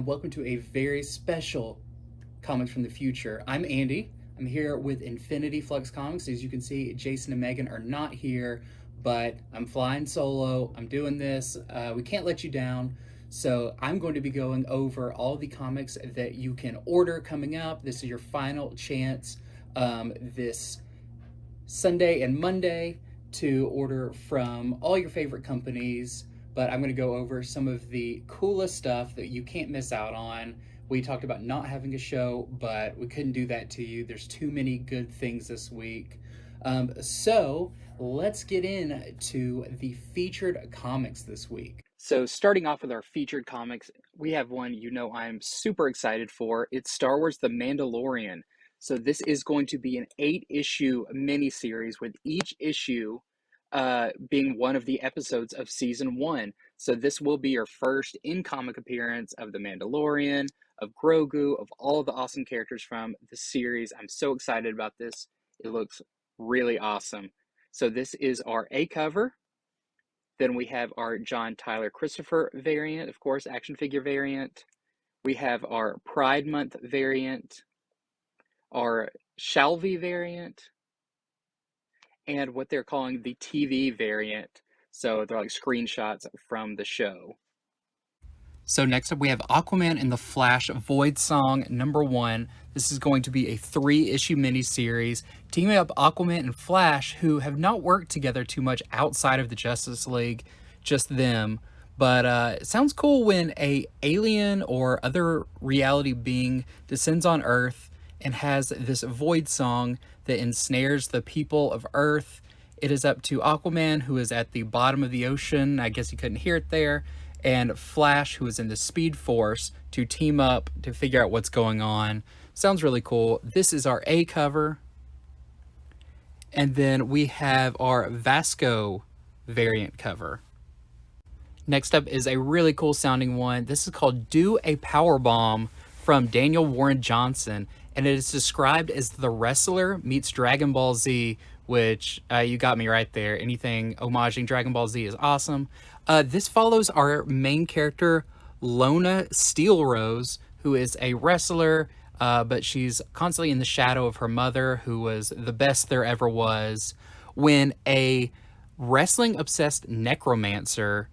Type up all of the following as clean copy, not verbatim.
and welcome to a very special Comics from the Future. I'm Andy. I'm here with Infinity Flux Comics. As you can see, Jason and Megan are not here, but I'm flying solo. I'm doing this. We can't let you down. So I'm going to be going over all the comics that you can order coming up. This is your final chance this Sunday and Monday to order from all your favorite companies. But I'm going to go over some of the coolest stuff that you can't miss out on. We talked about not having a show, but we couldn't do that to you. There's too many good things this week. So let's get into the featured comics this week. So starting off with our featured comics, we have one I'm super excited for. It's Star Wars The Mandalorian. So this is going to be an 8-issue miniseries with each issue being one of the episodes of season 1. So this will be your first in-comic appearance of The Mandalorian, of Grogu, of all the awesome characters from the series. I'm so excited about this. It looks really awesome. So this is our A cover. Then we have our John Tyler Christopher variant, of course, action figure variant. We have our Pride Month variant, our SHALVEY variant, and what they're calling the TV variant. So they're like screenshots from the show. So next up we have Aquaman and the Flash VOIDSONG #1. This is going to be a 3-issue miniseries teaming up Aquaman and Flash, who have not worked together too much outside of the Justice League, just them. But it sounds cool when a alien or other reality being descends on Earth and has this void song that ensnares the people of Earth. It is up to Aquaman, who is at the bottom of the ocean. I guess you couldn't hear it there. And Flash, who is in the Speed Force, to team up to figure out what's going on. Sounds really cool. This is our A cover. And then we have our VASCO variant cover. Next up is a really cool sounding one. This is called Do a Powerbomb from Daniel Warren Johnson. And it is described as the wrestler meets Dragon Ball Z, which you got me right there. Anything homaging Dragon Ball Z is awesome. This follows our main character, Lona Steelrose, who is a wrestler, but she's constantly in the shadow of her mother, who was the best there ever was, when a wrestling-obsessed necromancer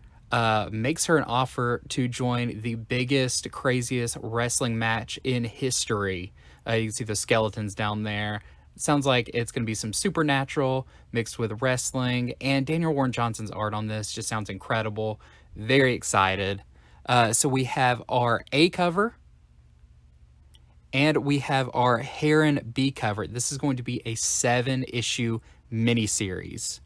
makes her an offer to join the biggest, craziest wrestling match in history. You can see the skeletons down there. Sounds like it's going to be some supernatural mixed with wrestling, and Daniel Warren Johnson's art on this just sounds incredible. Very excited. So we have our A cover, and we have our HARREN B cover. This is going to be a 7-issue miniseries.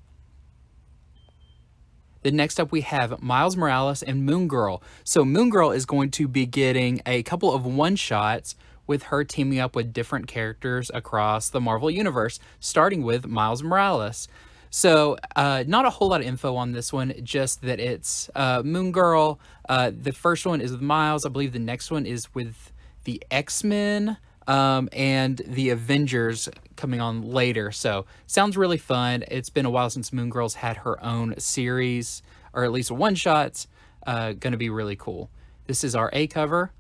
Then next up we have Miles Morales and Moon Girl. So Moon Girl is going to be getting a couple of one-shots with her teaming up with different characters across the Marvel Universe, starting with Miles Morales. So not a whole lot of info on this one, just that it's Moon Girl. The first one is with Miles. I believe the next one is with the X-Men and the Avengers coming on later. So sounds really fun. It's been a while since Moon Girl's had her own series, or at least one-shots. Gonna be really cool. This is our A cover.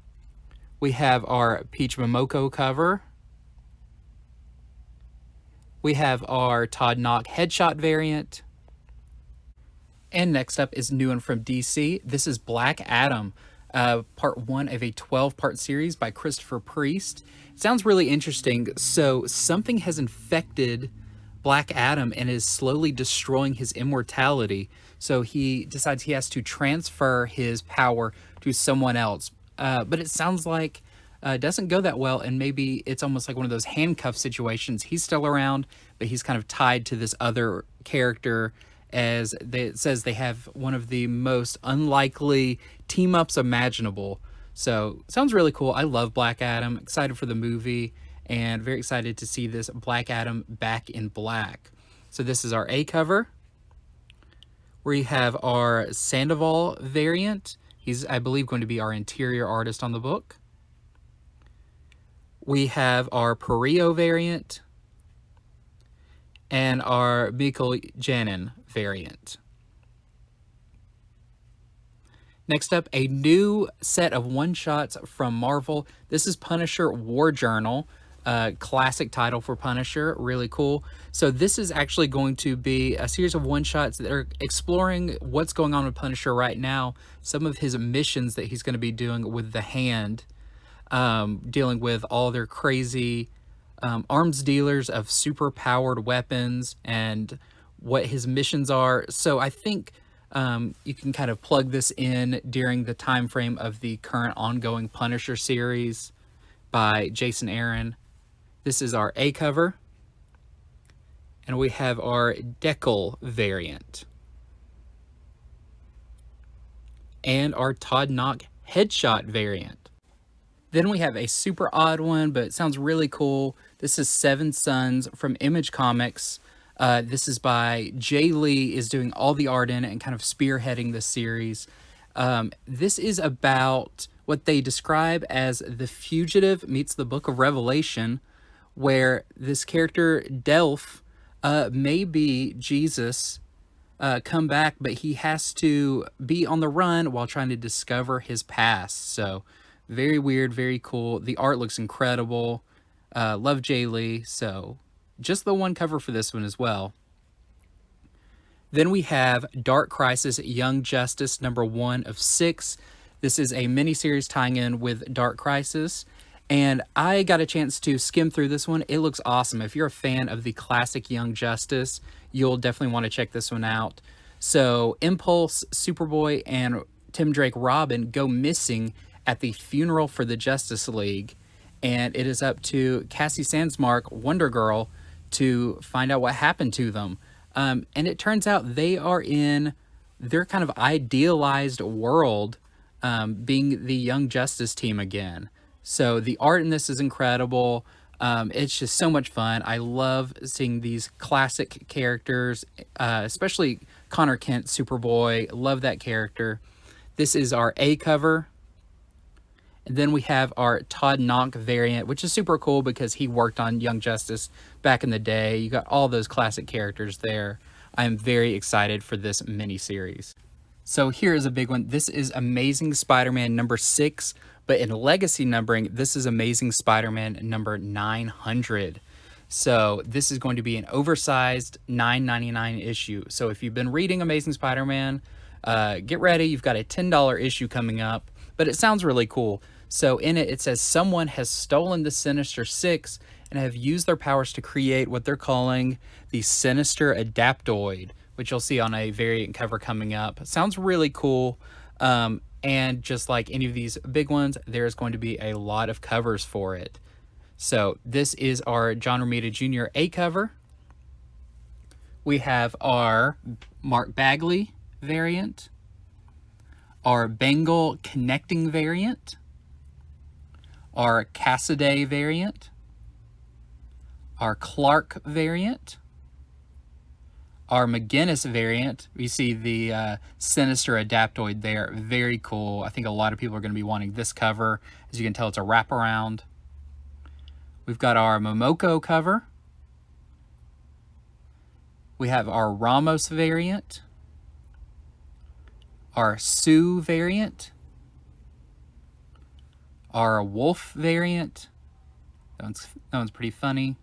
We have our Peach MOMOKO cover. We have our Todd Knock headshot variant. And next up is new one from DC. This is Black Adam, part 1 of a 12-part series by Christopher Priest. Sounds really interesting. So something has infected Black Adam and is slowly destroying his immortality. So he decides he has to transfer his power to someone else. But it sounds like it doesn't go that well, and maybe it's almost like one of those handcuff situations. He's still around, but he's kind of tied to this other character, as it says they have one of the most unlikely team-ups imaginable. So sounds really cool. I love Black Adam. Excited for the movie, and very excited to see this Black Adam back in black. So this is our A cover. We have our Sandoval variant. He's, I believe, going to be our interior artist on the book. We have our PARRILLO variant and our MIKEL JANIN variant. Next up, a new set of one-shots from Marvel. This is Punisher War Journal, classic title for Punisher, really cool. So this is actually going to be a series of one-shots that are exploring what's going on with Punisher right now, some of his missions that he's going to be doing with the Hand, dealing with all their crazy arms dealers of super-powered weapons and what his missions are. So I think you can kind of plug this in during the time frame of the current ongoing Punisher series by Jason Aaron. This is our A cover, and we have our DEKAL variant and our Todd NAUCK headshot variant. Then we have a super odd one, but it sounds really cool. This is Seven Sons from Image Comics. This is by Jay Lee, is doing all the art in it and kind of spearheading this series. This is about what they describe as the Fugitive meets the Book of Revelation, where this character, Delph, may be Jesus come back, but he has to be on the run while trying to discover his past. So very weird, very cool. The art looks incredible. Love Jay Lee, so just the one cover for this one as well. Then we have Dark Crisis Young Justice #1 of 6. This is a miniseries tying in with Dark Crisis, and I got a chance to skim through this one. It looks awesome. If you're a fan of the classic Young Justice, you'll definitely want to check this one out. So Impulse, Superboy, and Tim Drake Robin go missing at the funeral for the Justice League, and it is up to Cassie Sandsmark, Wonder Girl, to find out what happened to them. And it turns out they are in their kind of idealized world, being the Young Justice team again. So the art in this is incredible. It's just so much fun. I love seeing these classic characters, especially Connor Kent, Superboy. Love that character. This is our A cover. And then we have our Todd NAUCK variant, which is super cool because he worked on Young Justice back in the day. You got all those classic characters there. I am very excited for this mini-series. So here is a big one. This is Amazing Spider-Man #6, but in legacy numbering, this is Amazing Spider-Man number 900. So this is going to be an oversized $9.99 issue. So if you've been reading Amazing Spider-Man, get ready. You've got a $10 issue coming up, but it sounds really cool. So in it, it says someone has stolen the Sinister Six and have used their powers to create what they're calling the Sinister Adaptoid, which you'll see on a variant cover coming up. Sounds really cool. And just like any of these big ones, there's going to be a lot of covers for it. So this is our John Romita Jr. A cover. We have our Mark Bagley variant, our Bengal Connecting variant, our Cassaday variant, our Clark variant, our McGinnis variant. We see the Sinister Adaptoid there. Very cool. I think a lot of people are going to be wanting this cover. As you can tell, it's a wraparound. We've got our Momoko cover. We have our Ramos variant, our Sue variant, our Wolf variant. That one's pretty funny.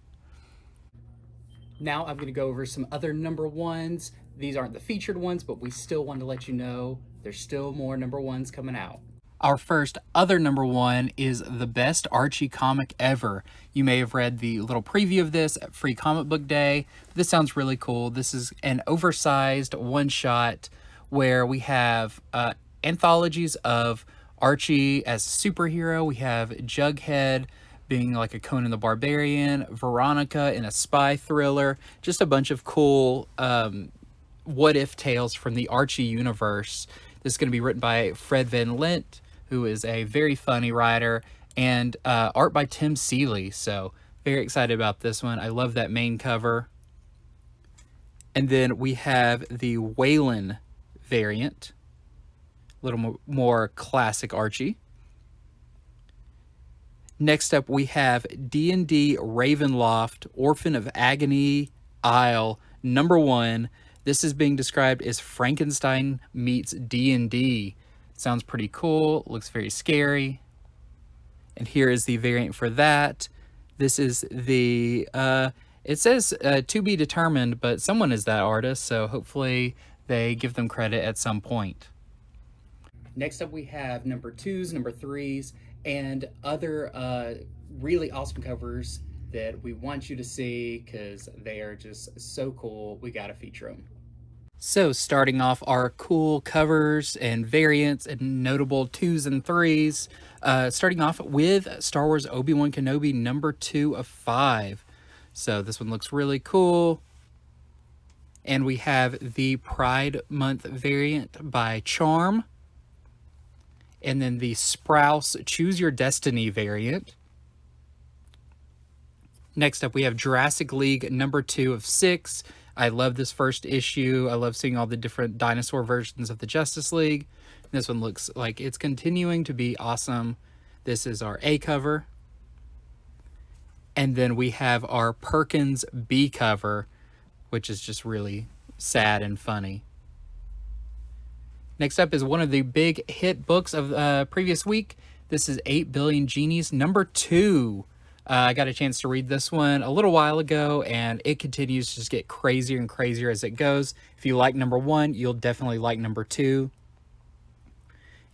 Now I'm going to go over some other #1s. These aren't the featured ones, but we still want to let you know there's still more #1s coming out. Our first other #1 is the best Archie comic ever. You may have read the little preview of this at Free Comic Book Day. This sounds really cool. This is an oversized one-shot where we have anthologies of Archie as a superhero. We have Jughead being like a Conan the Barbarian, Veronica in a spy thriller, just a bunch of cool what-if tales from the Archie universe. This is going to be written by Fred Van Lint, who is a very funny writer, and art by Tim Seeley. So very excited about this one. I love that main cover. And then we have the Whalen variant, a little more classic Archie. Next up, we have D&D Ravenloft, Orphan of Agony Isle, #1. This is being described as Frankenstein meets D&D. Sounds pretty cool. Looks very scary. And here is the variant for that. This is the, it says to be determined, but someone is that artist, so hopefully they give them credit at some point. Next up we have number 2s, number 3s, and other really awesome covers that we want you to see because they are just so cool. We gotta feature them. So starting off our cool covers and variants and notable 2s and 3s, starting off with Star Wars Obi-Wan Kenobi number 2 of 5. So this one looks really cool. And we have the Pride Month variant by Charm. And then the Sprouse Choose Your Destiny variant. Next up, we have Jurassic League number 2 of 6. I love this first issue. I love seeing all the different dinosaur versions of the Justice League. This one looks like it's continuing to be awesome. This is our A cover. And then we have our Perkins B cover, which is just really sad and funny. Next up is one of the big hit books of previous week. This is 8 Billion Genies number 2. I got a chance to read this one a little while ago, and it continues to just get crazier and crazier as it goes. If you like number 1, you'll definitely like number 2.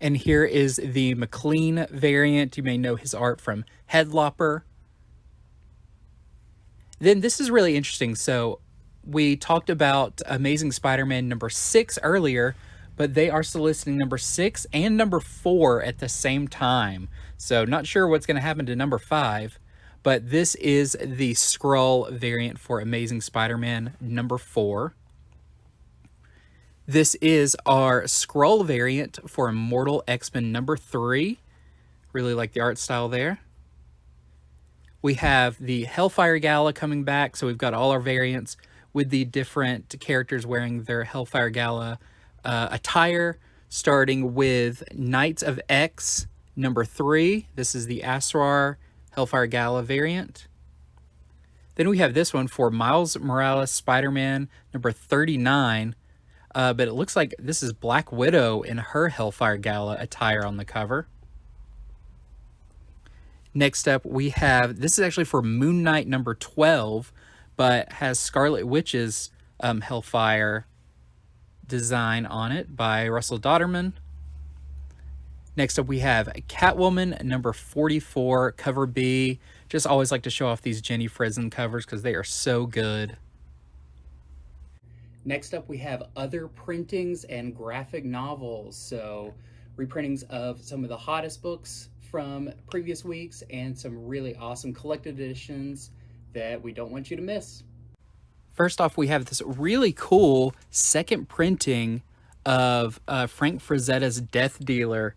And here is the McLean variant. You may know his art from Headlopper. Then this is really interesting. So we talked about Amazing Spider-Man number 6 earlier, but they are soliciting number 6 and number 4 at the same time. So not sure what's going to happen to number 5. But this is the Skrull variant for Amazing Spider-Man number 4. This is our Skrull variant for Immortal X-Men number 3. Really like the art style there. We have the Hellfire Gala coming back, so we've got all our variants with the different characters wearing their Hellfire Gala attire, starting with Knights of X number 3. This is the Asrar Hellfire Gala variant. Then we have this one for Miles Morales Spider-Man number 39. But it looks like this is Black Widow in her Hellfire Gala attire on the cover. Next up we have, this is actually for Moon Knight number 12, but has Scarlet Witch's Hellfire design on it by Russell Dodderman. Next up, we have Catwoman number 44, cover B. Just always like to show off these Jenny Frison covers because they are so good. Next up, we have other printings and graphic novels. So reprintings of some of the hottest books from previous weeks and some really awesome collected editions that we don't want you to miss. First off, we have this really cool second printing of Frank Frazetta's Death Dealer.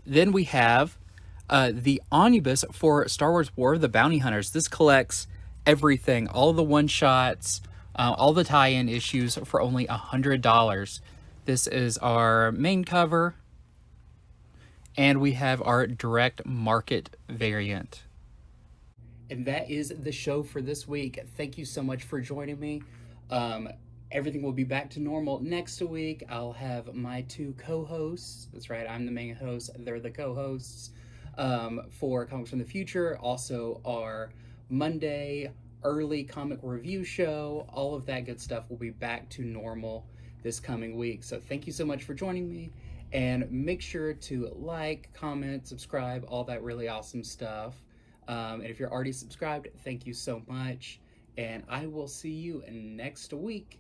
Then we have the omnibus for Star Wars War of the Bounty Hunters. This collects everything, all the one-shots, all the tie-in issues for only $100. This is our main cover, and we have our direct market variant. And that is the show for this week. Thank you so much for joining me. Everything will be back to normal next week. I'll have my 2 co-hosts. That's right, I'm the main host. They're the co-hosts for Comics from the Future. Also, our Monday early comic review show. All of that good stuff will be back to normal this coming week. So thank you so much for joining me. And make sure to like, comment, subscribe, all that really awesome stuff. And if you're already subscribed, thank you so much. And I will see you next week.